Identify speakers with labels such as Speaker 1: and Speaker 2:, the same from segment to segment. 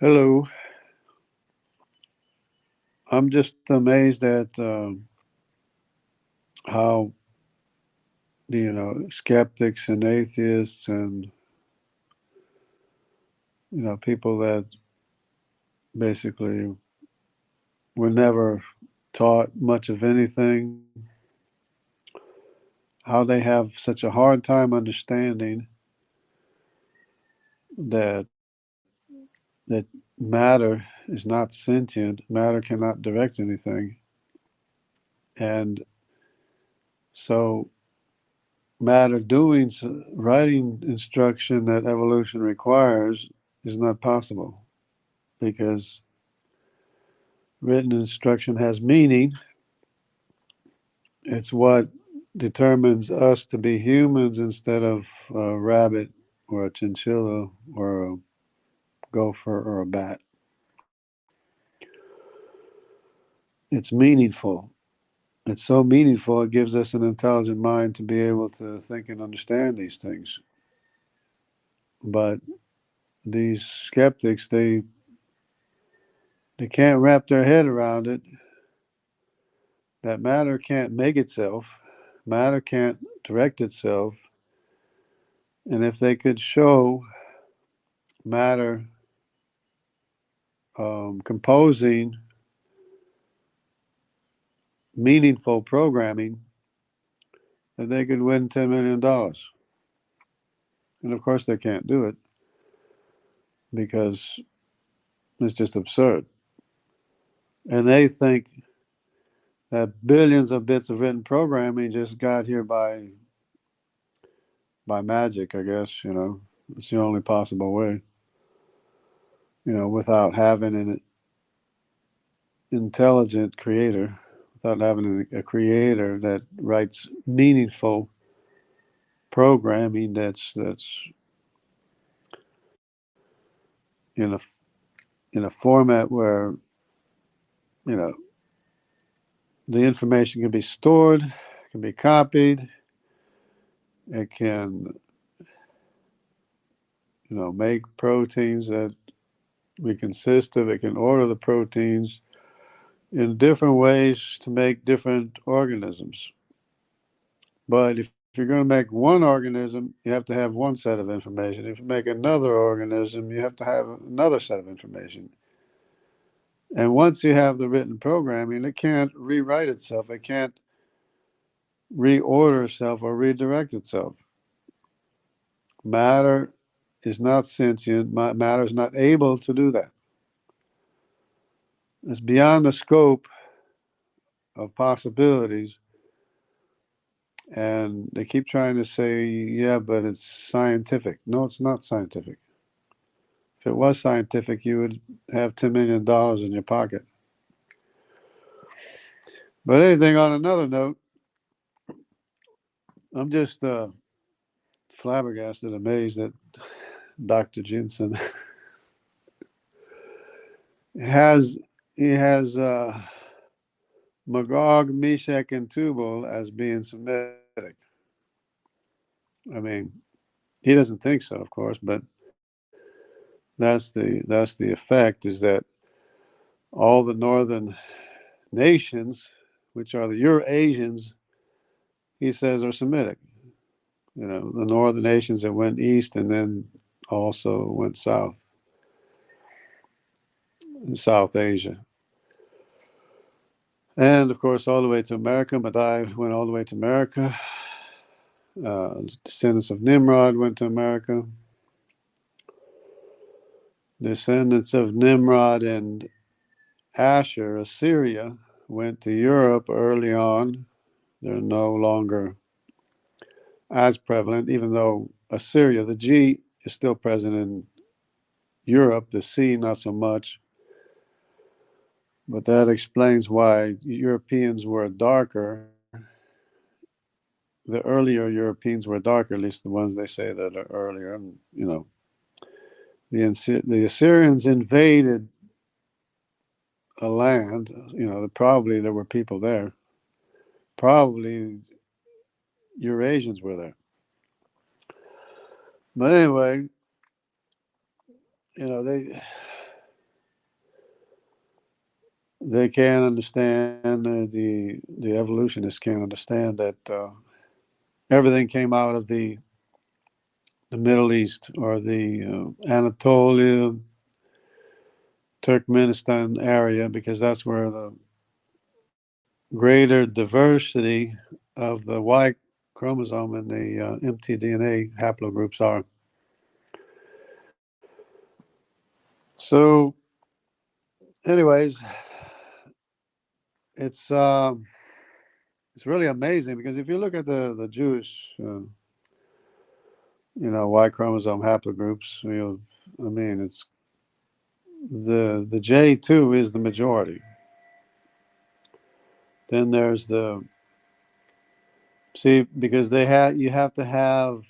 Speaker 1: Hello. I'm just amazed at how skeptics and atheists and people that basically were never taught much of anything, how they have such a hard time understanding that matter is not sentient. Matter cannot direct anything, and so matter doing writing instruction that evolution requires is not possible because written instruction has meaning. It's what determines us to be humans instead of a rabbit or a chinchilla or a gopher or a bat. It's meaningful. It's so meaningful, it gives us an intelligent mind to be able to think and understand these things. But these skeptics, they can't wrap their head around it that matter can't make itself, matter can't direct itself, and if they could show matter composing meaningful programming, that they could win $10 million. And of course, they can't do it because it's just absurd. And they think that billions of bits of written programming just got here by magic. I guess it's the only possible way. Without having an intelligent creator, without having a creator that writes meaningful programming that's in a in a format where you know the information can be stored, can be copied, it can make proteins that we consist of. It can order the proteins in different ways to make different organisms. But if you're going to make one organism, you have to have one set of information. If you make another organism, you have to have another set of information. And once you have the written programming, it can't rewrite itself. It can't reorder itself or redirect itself. Matter is not sentient. Matter is not able to do that. It's beyond the scope of possibilities. And they keep trying to say, yeah, but it's scientific. No, it's not scientific. If it was scientific, you would have $10 million in your pocket. But anything on another note, I'm just flabbergasted, amazed that Dr. Jensen has he has Magog, Meshach, and Tubal as being Semitic. I mean, he doesn't think so, of course, but that's the effect, is that all the northern nations, which are the Eurasians, he says are Semitic. The northern nations that went east and then also went south, in South Asia. And of course, all the way to America. Madai went all the way to America. Descendants of Nimrod went to America. Descendants of Nimrod and Asher, Assyria, went to Europe early on. They're no longer as prevalent, even though Assyria, the G, is still present in Europe, the C not so much. But that explains why Europeans were darker. The earlier Europeans were darker, at least the ones they say that are earlier. And, the Assyrians invaded a land. Probably there were people there. Probably Eurasians were there. But anyway, they they can't understand, the evolutionists can't understand that everything came out of the Middle East, or the Anatolia, Turkmenistan area, because that's where the greater diversity of the Y chromosome and the mtDNA haplogroups are. So, anyways, it's uh, it's really amazing, because if you look at the Jewish, Y chromosome haplogroups, I mean, it's the J2 is the majority. Then there's the see, because you have to have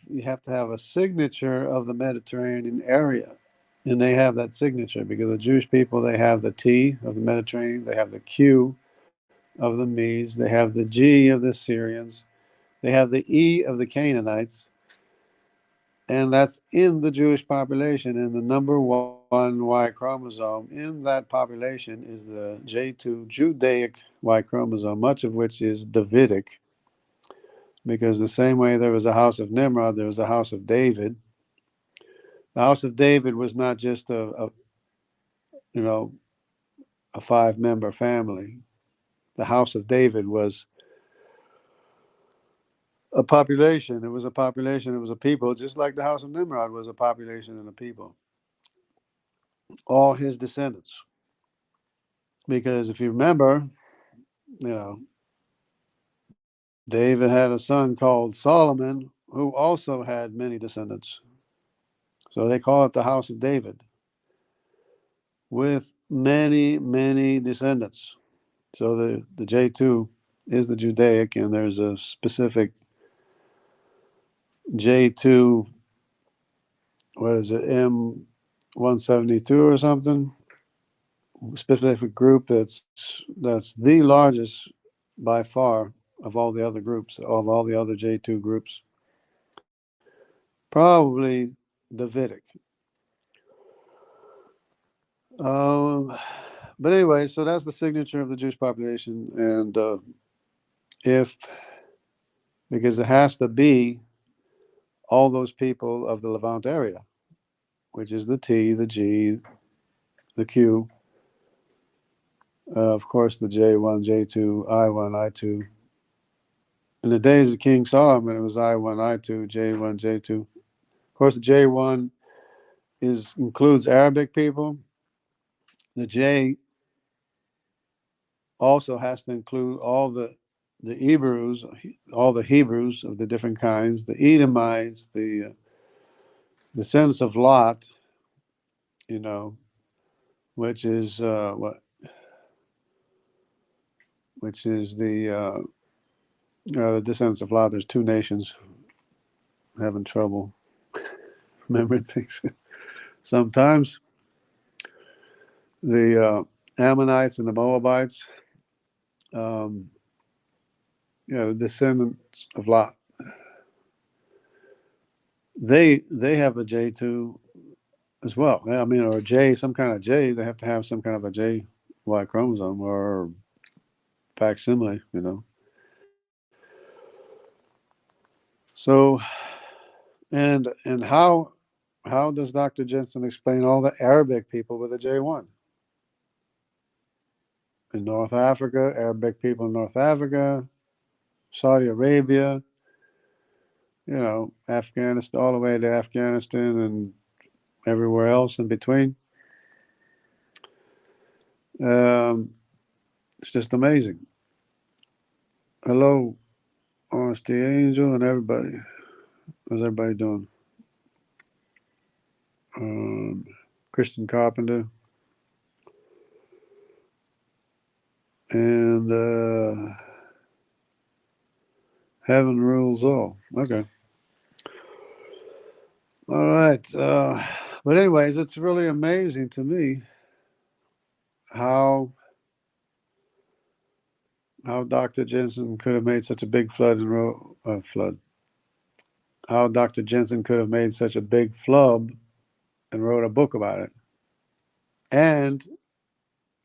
Speaker 1: a signature of the Mediterranean area, and they have that signature, because the Jewish people, they have the T of the Mediterranean, they have the Q of the Medes, they have the G of the Syrians, they have the E of the Canaanites, and that's in the Jewish population. And the number one Y chromosome in that population is the J2 Judaic Y chromosome, much of which is Davidic, because the same way there was a house of Nimrod, there was a house of David. The house of David was not just you know a 5-member family. The house of David was a population. It was a population. It was a people, just like the house of Nimrod was a population and a people. All his descendants. Because if you remember, you know, David had a son called Solomon, who also had many descendants. So they call it the house of David, with many, many descendants. So the J2 is the Judaic, and there's a specific J2, what is it, M172 or something, specific group that's the largest by far of all the other groups, of all the other J2 groups. Probably Davidic. Um, but anyway, so that's the signature of the Jewish population, and if because it has to be all those people of the Levant area, which is the T, the G, the Q, of course the J1, J2, I1, I2. In the days of King Solomon, it was I1, I2, J1, J2. Of course, the J1 includes Arabic people. The J also has to include all the Hebrews, all the Hebrews of the different kinds, the Edomites, the descendants of Lot, you know, which is which is the descendants of Lot. There's two nations. I'm having trouble remembering things sometimes. The Ammonites and the Moabites, um, the descendants of Lot. They have a J2 as well. I mean, or a J, some kind of J. They have to have some kind of a J Y chromosome or facsimile, So, and how does Dr. Jensen explain all the Arabic people with a J1 in North Africa? Arabic people in North Africa, Saudi Arabia, Afghanistan, all the way to Afghanistan and everywhere else in between. Um, it's just amazing. Hello, Honesty Angel, and everybody. How's everybody doing? Um, Christian Carpenter. And heaven rules all. Okay. All right. But anyways, it's really amazing to me how Dr. Jensen could have made such a big flood. How Dr. Jensen could have made such a big flub and wrote a book about it. And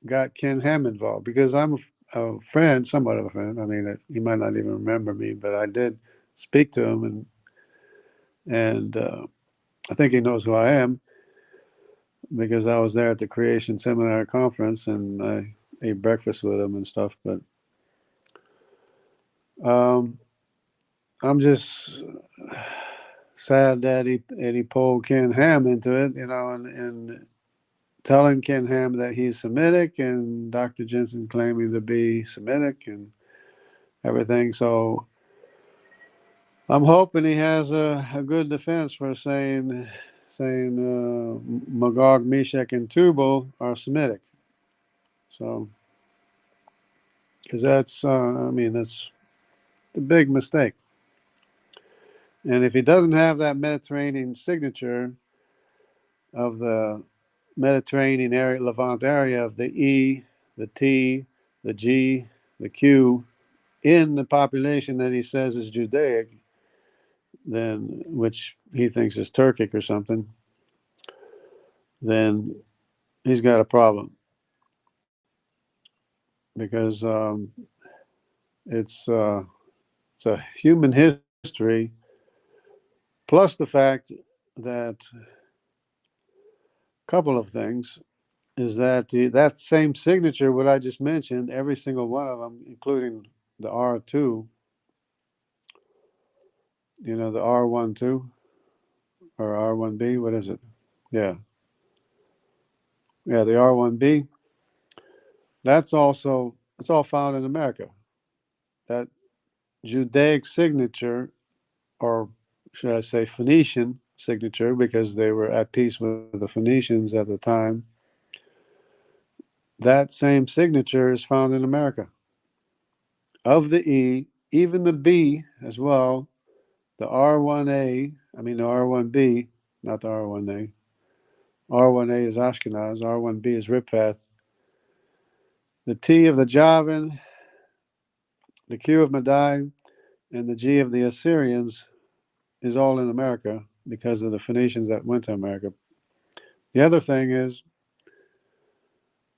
Speaker 1: got Ken Ham involved because I'm a friend, somewhat of a friend. I mean, he might not even remember me, but I did speak to him, and I think he knows who I am because I was there at the Creation Seminar Conference and I ate breakfast with him and stuff. But um, I'm just sad that he pulled Ken Ham into it, and telling Ken Ham that he's Semitic and Dr. Jensen claiming to be Semitic and everything. So I'm hoping he has a good defense for saying Magog, Meshach, and Tubal are Semitic. So because that's a big mistake. And if he doesn't have that Mediterranean signature of the Mediterranean area, Levant area of the E, the T, the G, the Q in the population that he says is Judaic, then which he thinks is Turkic or something, then he's got a problem because it's uh, it's a human history plus the fact that a couple of things is that that same signature, what I just mentioned, every single one of them, including the R2, the R12 or R1B, what is it? Yeah, yeah, the R1B. It's all found in America. That Judaic signature, or should I say Phoenician signature, because they were at peace with the Phoenicians at the time. That same signature is found in America. Of the E, even the B as well, the R1A, I mean the R1B, not the R1A. R1A is Ashkenaz, R1B is Riphath. The T of the Javan, the Q of Madai, and the G of the Assyrians is all in America because of the Phoenicians that went to America. The other thing is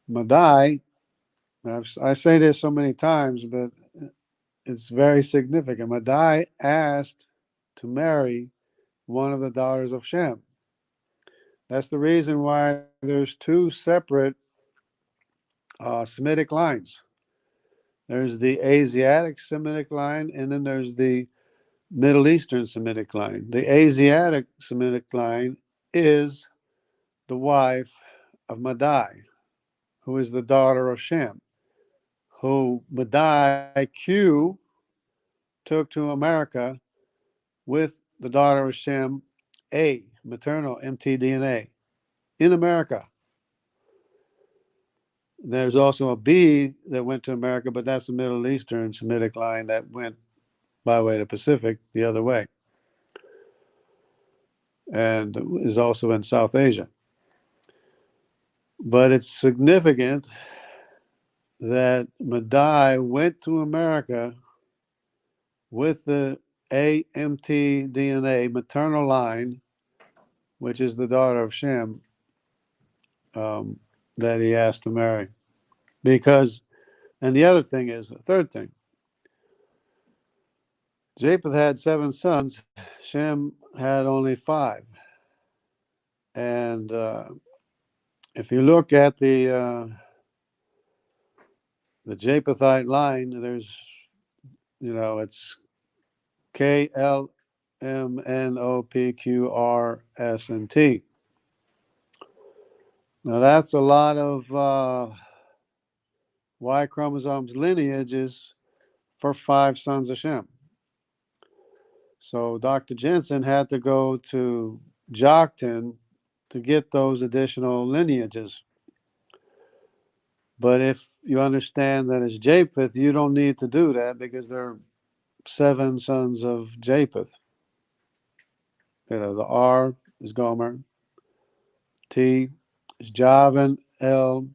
Speaker 1: Madai. I say this so many times, but it's very significant. Madai asked to marry one of the daughters of Shem. That's the reason why there's two separate Semitic lines. There's the Asiatic Semitic line, and then there's the Middle Eastern Semitic line. The Asiatic Semitic line is the wife of Madai, who is the daughter of Shem, who Madai Q took to America with the daughter of Shem, A, maternal mtDNA, in America. There's also a B that went to America, but that's the Middle Eastern Semitic line that went by way of the Pacific the other way, and is also in South Asia. But it's significant that Madai went to America with the AMT DNA maternal line, which is the daughter of Shem, that he asked to marry. Because, and the other thing is, a third thing, Japheth had 7 sons, Shem had only 5. And if you look at the Japhethite line, there's, it's KLMNOPQRS and T. Now that's a lot of Y chromosomes lineages for 5 sons of Shem. So Dr. Jensen had to go to Joktan to get those additional lineages. But if you understand that it's Japheth, you don't need to do that because there are 7 sons of Japheth. The R is Gomer, T is Javan, L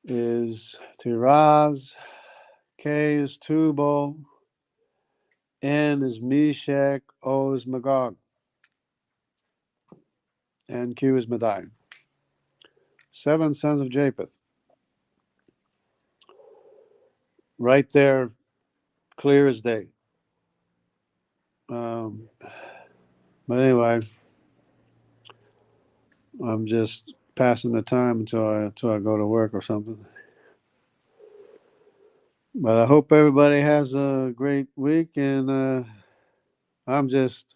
Speaker 1: is Tiraz, K is Tubal, N is Meshach, O is Magog, and Q is Madai. 7 sons of Japheth. Right there, clear as day. Um, but anyway, I'm just passing the time until I go to work or something. But I hope everybody has a great week, and I'm just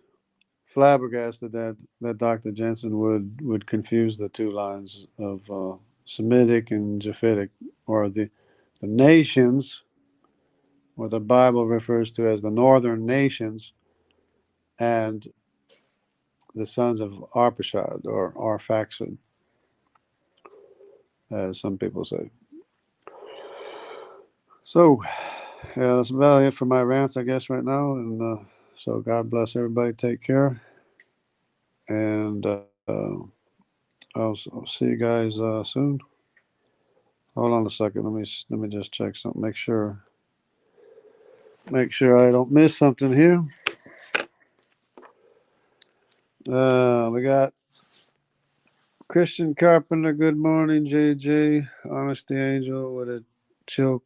Speaker 1: flabbergasted that Dr. Jensen would confuse the two lines of Semitic and Japhetic, or the nations, what the Bible refers to as the northern nations, and the sons of Arpachshad, or Arphaxad, as some people say. So, yeah, that's about it for my rants, I guess, right now. And so, God bless everybody. Take care, and I'll see you guys soon. Hold on a second. Let me just check something. Make sure I don't miss something here. We got Christian Carpenter. Good morning, JJ. Honesty Angel with a chill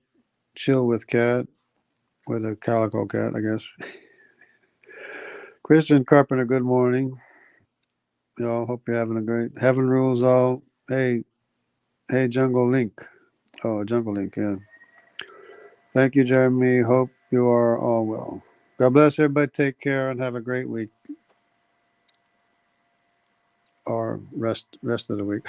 Speaker 1: with cat, with a calico cat, I guess. Christian Carpenter. Good morning, y'all. Hope you're having a great. Heaven rules all. Hey, Jungle Link. Oh, Jungle Link. Yeah. Thank you, Jeremy. Hope you are all well. God bless everybody. Take care and have a great week, or rest of the week.